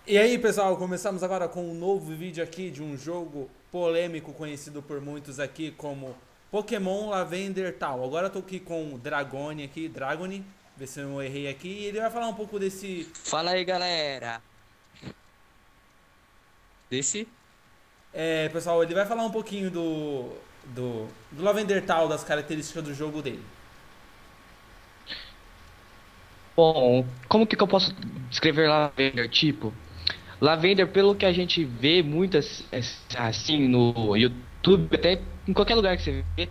E aí, pessoal, começamos agora com um novo vídeo aqui de um jogo polêmico conhecido por muitos aqui como Pokémon Lavender Tal. Agora eu tô aqui com o Dragone aqui, Dragone, ver se eu não errei aqui, e ele vai falar um pouco desse. Fala aí, galera. Desse? Pessoal, ele vai falar um pouquinho do Lavender Tal, das características do jogo dele. Bom, como que eu posso descrever Lavender? Tipo, Lavender, pelo que a gente vê muitas assim no YouTube, até em qualquer lugar que você vê,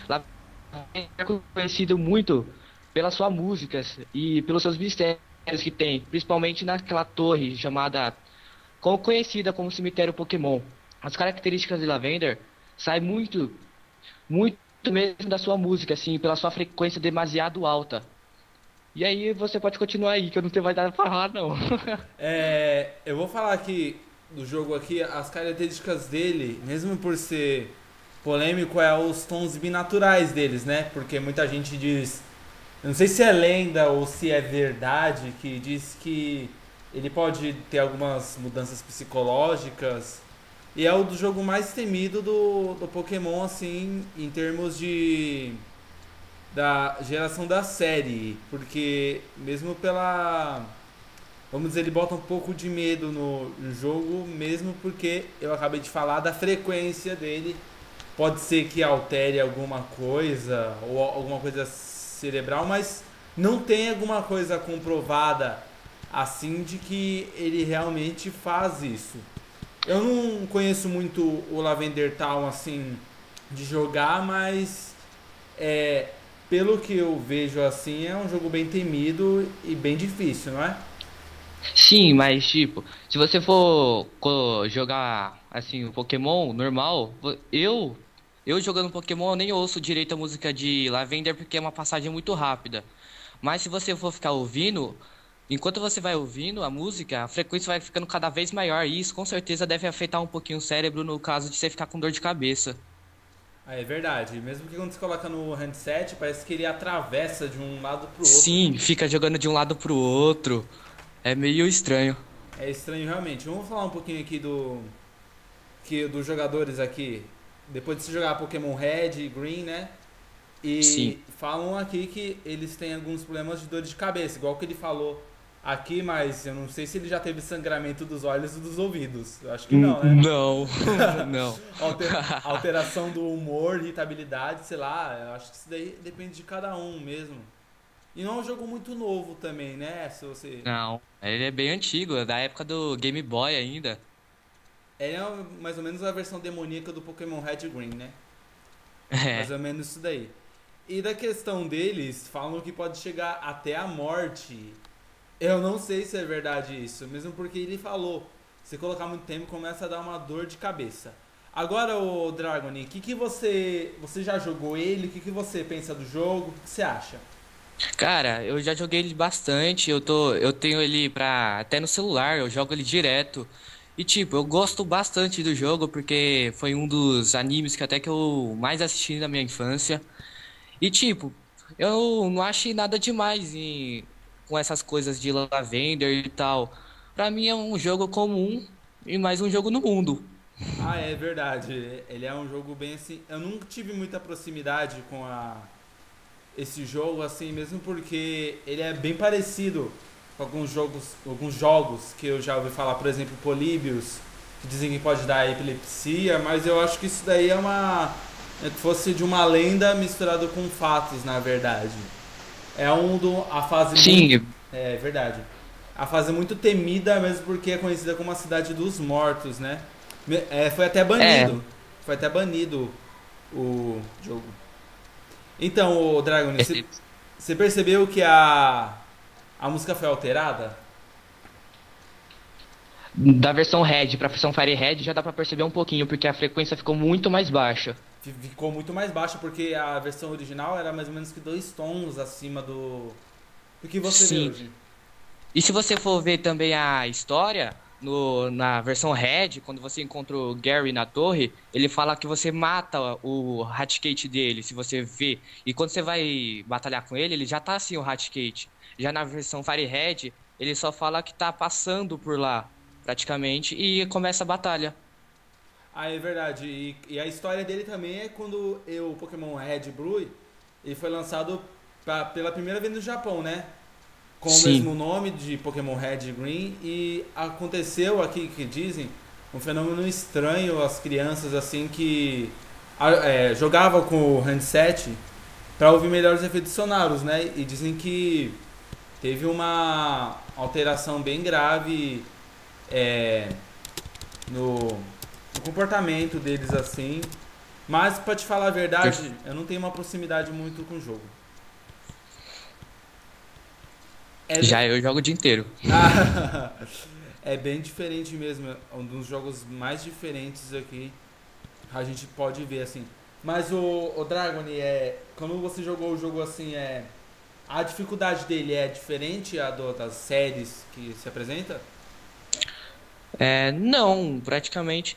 Lavender é conhecido muito pelas suas músicas e pelos seus mistérios que tem, principalmente naquela torre chamada, conhecida como Cemitério Pokémon. As características de Lavender saem muito mesmo da sua música, assim, pela sua frequência demasiado alta. E aí você pode continuar aí, que eu não tenho mais nada pra falar, não. Eu vou falar aqui do jogo aqui, as características dele, mesmo por ser polêmico, é os tons binaturais deles, né? Porque muita gente diz, eu não sei se é lenda ou se é verdade, que diz que ele pode ter algumas mudanças psicológicas. E é o do jogo mais temido do Pokémon, assim, em termos de da geração da série, porque mesmo pela, vamos dizer, ele bota um pouco de medo no jogo, mesmo porque eu acabei de falar da frequência dele. Pode ser que altere alguma coisa, ou alguma coisa cerebral, mas não tem alguma coisa comprovada assim de que ele realmente faz isso. Eu não conheço muito o Lavender Town assim de jogar, mas é, pelo que eu vejo assim, é um jogo bem temido e bem difícil, não é? Sim, mas tipo, se você for jogar assim o Pokémon normal, eu jogando Pokémon eu nem ouço direito a música de Lavender porque é uma passagem muito rápida. Mas se você for ficar ouvindo, enquanto você vai ouvindo a música, a frequência vai ficando cada vez maior e isso com certeza deve afetar um pouquinho o cérebro no caso de você ficar com dor de cabeça. Ah, é verdade. Mesmo que quando você coloca no handset, parece que ele atravessa de um lado pro outro. Sim, fica jogando de um lado pro outro. É meio estranho. É estranho realmente. Vamos falar um pouquinho aqui dos jogadores aqui. Depois de se jogar Pokémon Red e Green, né? Sim. E falam aqui que eles têm alguns problemas de dor de cabeça, igual que ele falou aqui, mas eu não sei se ele já teve sangramento dos olhos e dos ouvidos. Eu acho que não, né? Não, não. Alteração do humor, irritabilidade, sei lá. Eu acho que isso daí depende de cada um mesmo. E não é um jogo muito novo também, né? Se você. Não, ele é bem antigo, é da época do Game Boy ainda. É mais ou menos a versão demoníaca do Pokémon Red e Green, né? Mais É. ou menos isso daí. E da questão deles, falam que pode chegar até a morte. Eu não sei se é verdade isso, mesmo porque ele falou, se colocar muito tempo começa a dar uma dor de cabeça. Agora, o Dragon, o que você já jogou ele? O que você pensa do jogo? O que você acha? Cara, eu já joguei ele bastante, eu tenho ele pra, até no celular, eu jogo ele direto. E tipo, eu gosto bastante do jogo porque foi um dos animes que até que eu mais assisti na minha infância. E tipo, eu não achei nada demais com essas coisas de Lavender e tal. Pra mim é um jogo comum e mais um jogo no mundo. Ah, é verdade. Ele é um jogo bem assim. Eu nunca tive muita proximidade com esse jogo assim, mesmo porque ele é bem parecido com alguns jogos que eu já ouvi falar, por exemplo, Polybius, que dizem que pode dar epilepsia, mas eu acho que isso daí é que fosse de uma lenda misturado com fatos, na verdade. É a fase muito, Sim, é verdade. A fase muito temida, mesmo porque é conhecida como a cidade dos mortos, né? Foi até é. banido. Foi até banido o jogo. Então, o Dragon, você percebeu que a música foi alterada? Da versão Red pra versão Fire Red já dá pra perceber um pouquinho, porque a frequência ficou muito mais baixa. Ficou muito mais baixa, porque a versão original era mais ou menos que dois tons acima do que você vê Sim. hoje. E se você for ver também a história, na versão Red, quando você encontra o Gary na torre, ele fala que você mata o Raticate dele, se você vê. E quando você vai batalhar com ele, ele já tá assim, o Raticate. Já na versão Fire Red, ele só fala que tá passando por lá. praticamente, e começa a batalha. Ah, é verdade. E a história dele também é quando o Pokémon Red e Blue ele foi lançado pela primeira vez no Japão, né? Com o Sim. mesmo nome de Pokémon Red e Green. E aconteceu aqui que dizem um fenômeno estranho às crianças assim que jogavam com o handset para ouvir melhores efeitos sonoros, né? E dizem que teve uma alteração bem grave é, no comportamento deles assim. Mas pra te falar a verdade, eu não tenho uma proximidade muito com o jogo. É, Já eu jogo o dia inteiro. ah, é bem diferente mesmo. É um dos jogos mais diferentes aqui. A gente pode ver assim. Mas o Dragon, quando você jogou o jogo assim, a dificuldade dele é diferente das séries que se apresenta? É, não, praticamente.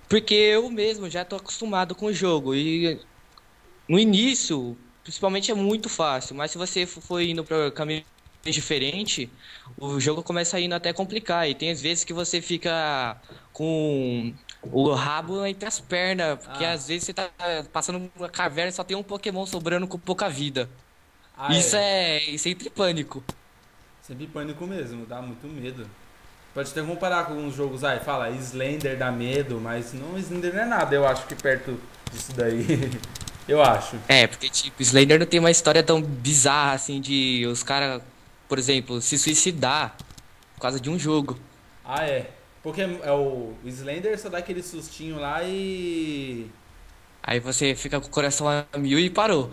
Porque eu mesmo já tô acostumado com o jogo. E no início, principalmente, é muito fácil. Mas se você for indo para caminho diferente, o jogo começa a indo até complicar. E tem às vezes que você fica com o rabo entre as pernas. Porque Ah, às vezes você tá passando uma caverna e só tem um Pokémon sobrando com pouca vida. ah é. Isso é entre pânico. Sempre pânico mesmo, dá muito medo. Pode até comparar com alguns jogos aí, fala Slender dá medo, mas não, Slender não é nada, eu acho que perto disso daí. Eu acho. É, porque, tipo, Slender não tem uma história tão bizarra assim de os caras, por exemplo, se suicidar por causa de um jogo. Ah, é. Porque o Slender só dá aquele sustinho lá e. Aí você fica com o coração a mil e parou.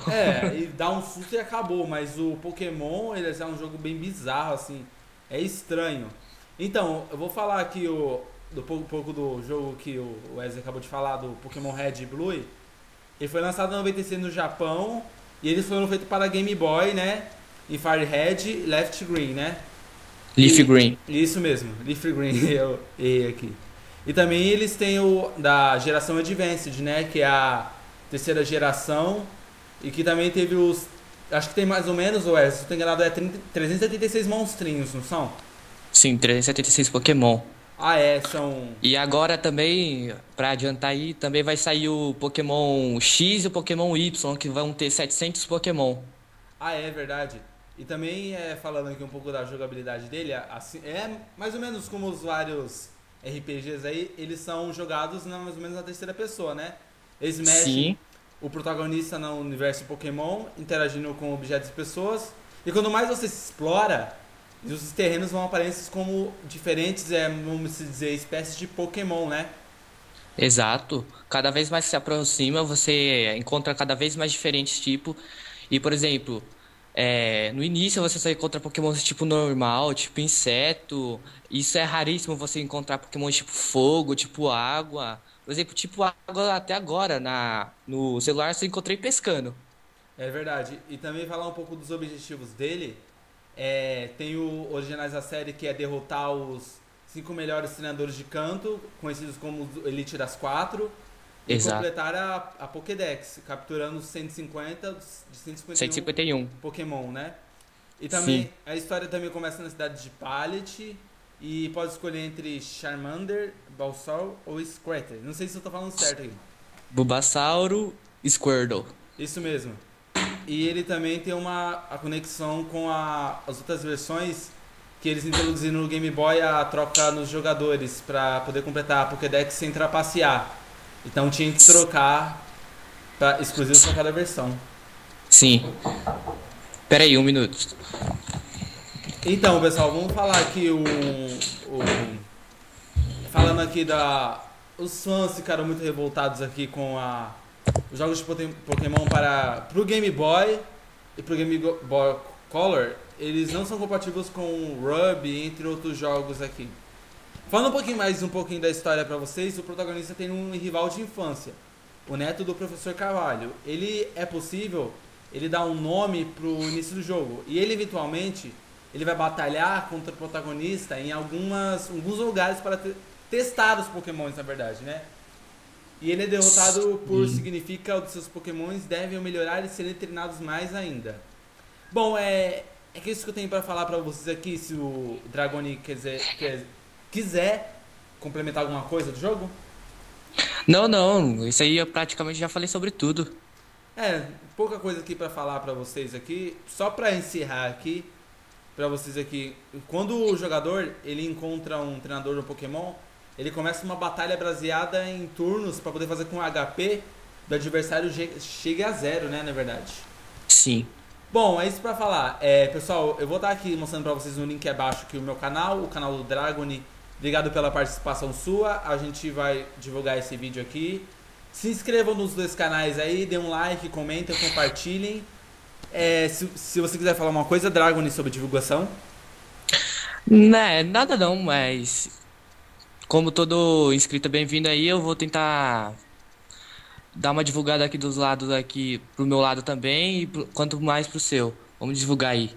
E dá um susto e acabou, mas o Pokémon, ele é um jogo bem bizarro, assim. É estranho. Então, eu vou falar aqui do pouco do jogo que o Wesley acabou de falar, do Pokémon Red e Blue. Ele foi lançado em 96 no Japão e eles foram feitos para Game Boy, né? Em Fire Red e Left Green, né? Leaf E Green. isso mesmo, Leaf Green, eu errei aqui. E também eles têm o da geração Advanced, né? Que é a terceira geração. E que também teve os. Acho que tem mais ou menos, ué, se eu tô enganado, 386 monstrinhos, não são? Sim, 376 Pokémon. Ah, é, são. E agora também, pra adiantar aí, também vai sair o Pokémon X e o Pokémon Y, que vão ter 700 Pokémon. Ah, é verdade. E também, falando aqui um pouco da jogabilidade dele, assim, é mais ou menos como os vários RPGs aí, eles são jogados mais ou menos na terceira pessoa, né? Eles mexem Sim, o protagonista no universo Pokémon, interagindo com objetos e pessoas. E quando mais você se explora, os terrenos vão aparecer como diferentes, vamos dizer, espécies de Pokémon, né? exato. Cada vez mais que se aproxima, você encontra cada vez mais diferentes tipos. E, por exemplo, no início você só encontra Pokémon tipo normal, tipo inseto. Isso é raríssimo você encontrar Pokémon tipo fogo, tipo água. Por exemplo, tipo água até agora no celular eu só encontrei pescando. É verdade. E também falar um pouco dos objetivos dele. Tem o Originais da série que é derrotar os cinco melhores treinadores de canto, conhecidos como os Elite das Quatro, e Exato. completar a Pokédex, capturando os 150 de 151 151. Pokémon, né? E Sim. também a história também começa na cidade de Pallet e pode escolher entre Charmander, Balsal ou Squirtle. Não sei se eu tô falando certo aqui. Bulbasauro, Squirtle. Isso mesmo. E ele também tem a conexão com as outras versões que eles introduziram no Game Boy, a troca nos jogadores para poder completar a Pokédex sem trapacear. Então tinha que trocar exclusivo para cada versão. Sim. Pera aí, um minuto. Então, pessoal, vamos falar aqui falando aqui os fãs ficaram muito revoltados aqui com os jogos de Pokémon para pro Game Boy e pro Game Boy Color. Eles não são compatíveis com o Ruby, entre outros jogos aqui. Falando um pouquinho da história para vocês, o protagonista tem um rival de infância, o neto do professor Carvalho. Ele dá um nome pro início do jogo e ele eventualmente ele vai batalhar contra o protagonista em alguns lugares para testar os Pokémons, na verdade, né? E ele é derrotado por Sim. significa que os seus Pokémons devem melhorar e serem treinados mais ainda. Bom, é que isso que eu tenho pra falar pra vocês aqui. Se o Dragoni quer quiser complementar alguma coisa do jogo? Não, não, isso aí eu praticamente já falei sobre tudo. Pouca coisa aqui pra falar pra vocês aqui. Só pra encerrar aqui, pra vocês aqui. Quando o jogador ele encontra um treinador do Pokémon, ele começa uma batalha baseada em turnos pra poder fazer com que o HP do adversário chegue a zero, né, na verdade. Sim. Bom, é isso pra falar. Pessoal, eu vou estar aqui mostrando pra vocês no link abaixo aqui o meu canal, o canal do Dragoni. Obrigado pela participação sua. A gente vai divulgar esse vídeo aqui. Se inscrevam nos dois canais aí, dê um like, comentem, compartilhem. Se você quiser falar uma coisa, Dragoni, sobre divulgação. Né, nada não, mas como todo inscrito é bem-vindo aí, eu vou tentar dar uma divulgada aqui dos lados aqui pro meu lado também e quanto mais pro seu. Vamos divulgar aí.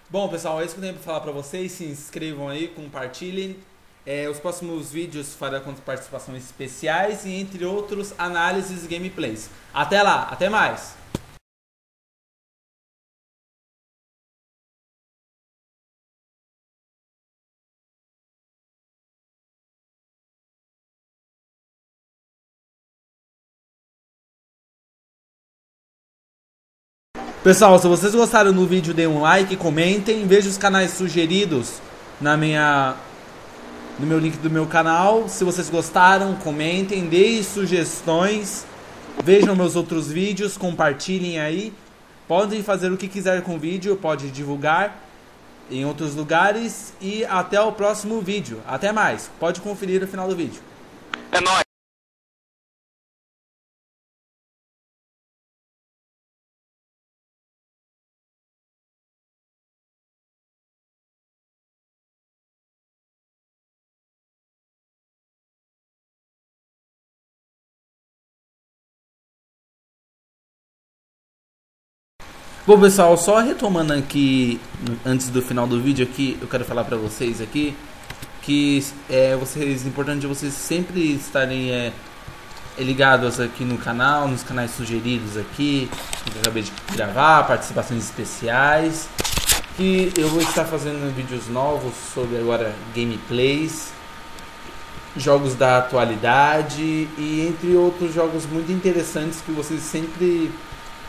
Bom, pessoal, é isso que eu tenho pra falar pra vocês. Se inscrevam aí, compartilhem. Os próximos vídeos farão com participações especiais e, entre outros, análises e gameplays. Até lá, até mais! Pessoal, se vocês gostaram do vídeo, deem um like, comentem, vejam os canais sugeridos no meu link do meu canal. Se vocês gostaram, comentem, deem sugestões, vejam meus outros vídeos, compartilhem aí. Podem fazer o que quiser com o vídeo, pode divulgar em outros lugares e até o próximo vídeo. Até mais, pode conferir o final do vídeo. É nóis. Bom, pessoal, só retomando aqui antes do final do vídeo aqui, eu quero falar pra vocês aqui que é importante vocês sempre estarem ligados aqui no canal, nos canais sugeridos aqui, que eu acabei de gravar, participações especiais, que eu vou estar fazendo vídeos novos sobre agora gameplays, jogos da atualidade e entre outros jogos muito interessantes que vocês sempre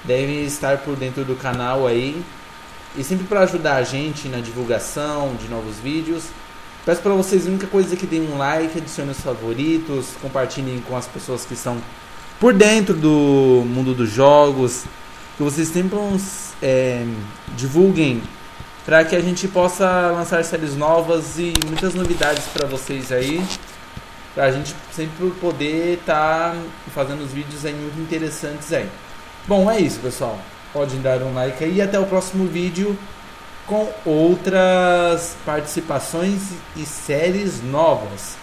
devem estar por dentro do canal aí. E sempre para ajudar a gente na divulgação de novos vídeos, peço para vocês a única coisa que deem um like, adicionem os favoritos, compartilhem com as pessoas que estão por dentro do mundo dos jogos, que vocês sempre divulguem para que a gente possa lançar séries novas e muitas novidades para vocês aí, para a gente sempre poder estar fazendo os vídeos aí muito interessantes aí. Bom, é isso, pessoal. Podem dar um like aí e até o próximo vídeo com outras participações e séries novas,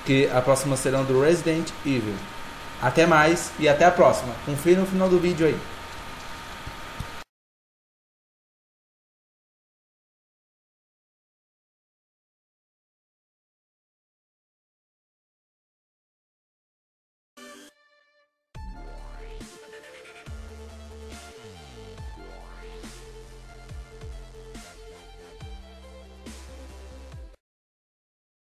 que a próxima serão do Resident Evil. Até mais e até a próxima. Confira no final do vídeo aí.